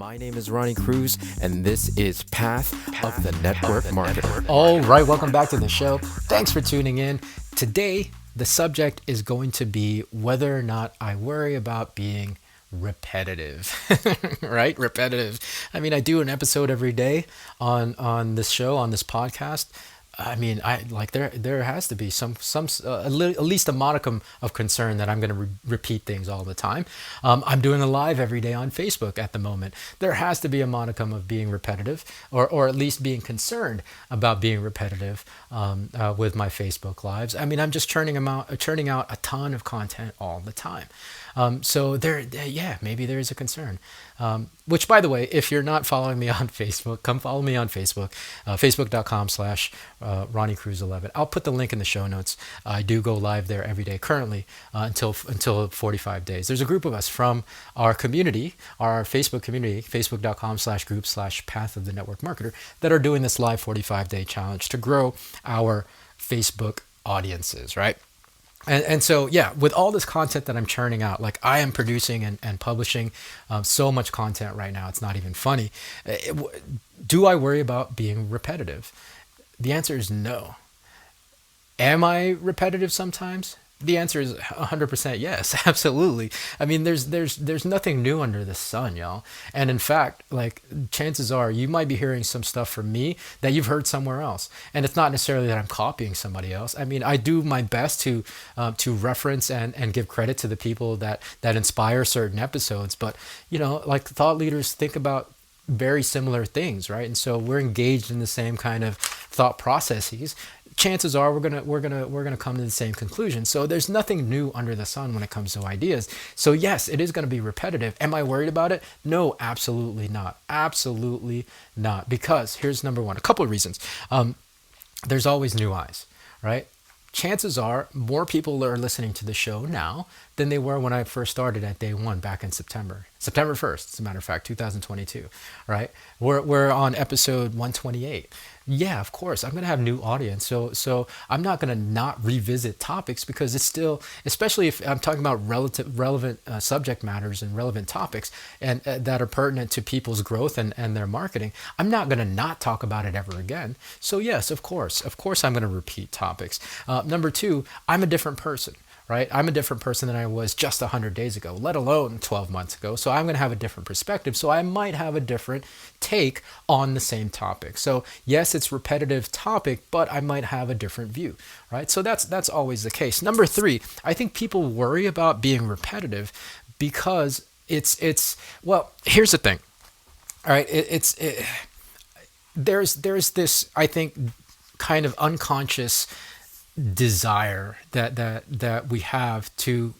My name is Ronnie Cruz, and this is Path of the Network Marketer. All right, welcome back to the show. Thanks for tuning in. Today, the subject is going to be whether or not I worry about being repetitive, right? Repetitive. I mean, I do an episode every day on this show, on this podcast. I mean, I like there has to be at least a modicum of concern that I'm going to repeat things all the time. I'm doing a live every day on Facebook at the moment. There has to be a modicum of being repetitive, or at least being concerned about being repetitive with my Facebook lives. I mean, I'm just churning out a ton of content all the time. So maybe there is a concern. Which, by the way, if you're not following me on Facebook, come follow me on Facebook, facebook.com/Ronnie Cruz 11. I'll put the link in the show notes. I do go live there every day currently until 45 days. There's a group of us from our community, our Facebook community, facebook.com/group/Path of the Network Marketer, that are doing this live 45-day challenge to grow our Facebook audiences, right? And so, yeah, with all this content that I'm churning out, like I am producing and publishing so much content right now, it's not even funny. Do I worry about being repetitive? The answer is no. Am I repetitive sometimes? The answer is 100% yes, absolutely. I mean, there's nothing new under the sun, y'all. And in fact, like chances are you might be hearing some stuff from me that you've heard somewhere else. And it's not necessarily that I'm copying somebody else. I mean, I do my best to reference and give credit to the people that inspire certain episodes. But, like thought leaders think about very similar things, right? And so we're engaged in the same kind of thought processes. Chances are we're gonna come to the same conclusion. So there's nothing new under the sun when it comes to ideas. So yes, it is going to be repetitive. Am I worried about it? No, absolutely not. Absolutely not. Because here's number one, a couple of reasons. There's always new eyes, right? Chances are more people are listening to the show now than they were when I first started at day one back in September 1st, as a matter of fact, 2022, right? We're on episode 128. Yeah, of course, I'm going to have new audience. So I'm not going to not revisit topics because it's still, especially if I'm talking about relevant subject matters and relevant topics and that are pertinent to people's growth and their marketing, I'm not going to not talk about it ever again. So yes, of course, I'm going to repeat topics. Number two, I'm a different person. Right? I'm a different person than I was just 100 days ago, let alone 12 months ago. So I'm going to have a different perspective. So I might have a different take on the same topic. So yes, it's repetitive topic, but I might have a different view, right? So that's always the case. Number three, I think people worry about being repetitive because well, here's the thing. All right. There's this, I think, kind of unconscious desire that we have to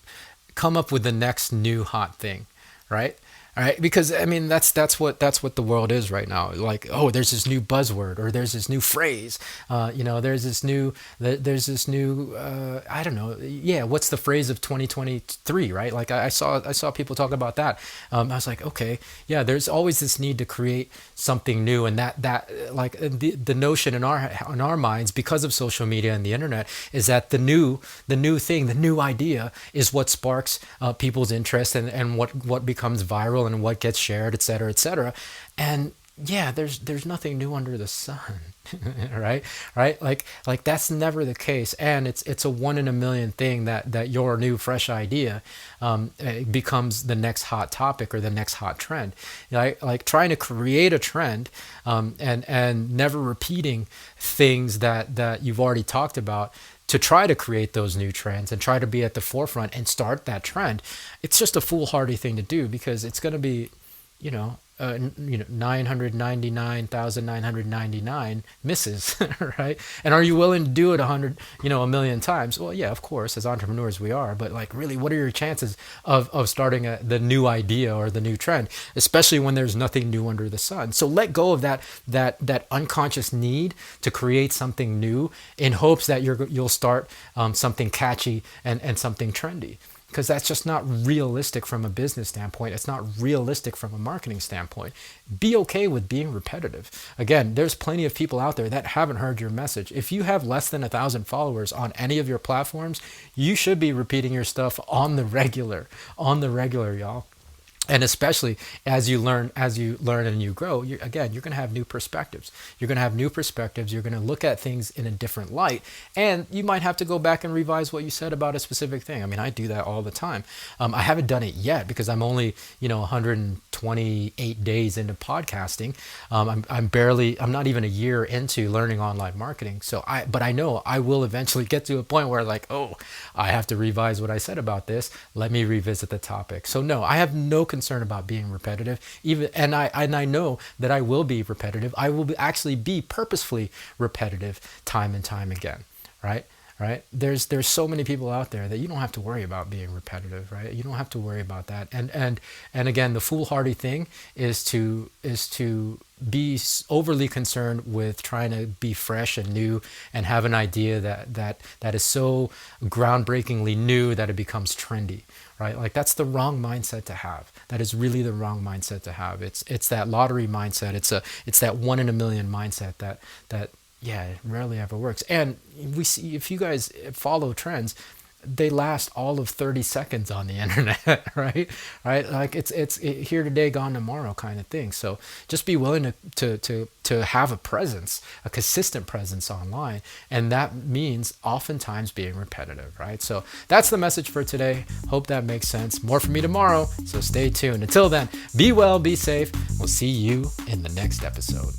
come up with the next new hot thing, right? All right, because I mean that's what the world is right now. Like, oh, there's this new buzzword, or there's this new phrase. There's this new I don't know. Yeah, what's the phrase of 2023, right? Like I saw people talk about that. I was like, okay, yeah. There's always this need to create something new, and that like the notion in our minds, because of social media and the internet, is that the new thing, the new idea is what sparks people's interest and what becomes viral and what gets shared, et cetera, and yeah, there's nothing new under the sun, right? Like that's never the case, and it's a 1 in a million thing that your new fresh idea becomes the next hot topic or the next hot trend. Like trying to create a trend and never repeating things that you've already talked about to try to create those new trends and try to be at the forefront and start that trend. It's just a foolhardy thing to do because it's going to be, 999,999 misses, right? And are you willing to do it 100, a million times? Well, yeah, of course, as entrepreneurs we are, but like really, what are your chances of starting the new idea or the new trend, especially when there's nothing new under the sun? So let go of that unconscious need to create something new in hopes that you'll start something catchy and something trendy. Because that's just not realistic from a business standpoint. It's not realistic from a marketing standpoint. Be okay with being repetitive. Again, there's plenty of people out there that haven't heard your message. If you have less than 1,000 followers on any of your platforms, you should be repeating your stuff on the regular, y'all. And especially as you learn and you grow, you're going to have new perspectives. You're going to have new perspectives. You're going to look at things in a different light. And you might have to go back and revise what you said about a specific thing. I mean, I do that all the time. I haven't done it yet because I'm only, 128 days into podcasting. I'm not even a year into learning online marketing. But I know I will eventually get to a point where like, oh, I have to revise what I said about this. Let me revisit the topic. So no, I have no concern about being repetitive. And I know that I will be repetitive. I will actually be purposefully repetitive time and time again, right? Right? There's so many people out there that you don't have to worry about being repetitive, right? You don't have to worry about that. And again, the foolhardy thing is to be overly concerned with trying to be fresh and new and have an idea that is so groundbreakingly new that it becomes trendy, right? Like that's the wrong mindset to have. That is really the wrong mindset to have. It's that lottery mindset. It's that 1 in a million mindset that yeah, it rarely ever works. And we see, if you guys follow trends, they last all of 30 seconds on the internet, right? Like it's here today, gone tomorrow kind of thing. So just be willing to have a presence, a consistent presence online. And that means oftentimes being repetitive, right? So that's the message for today. Hope that makes sense. More from me tomorrow. So stay tuned. Until then, be well, be safe. We'll see you in the next episode.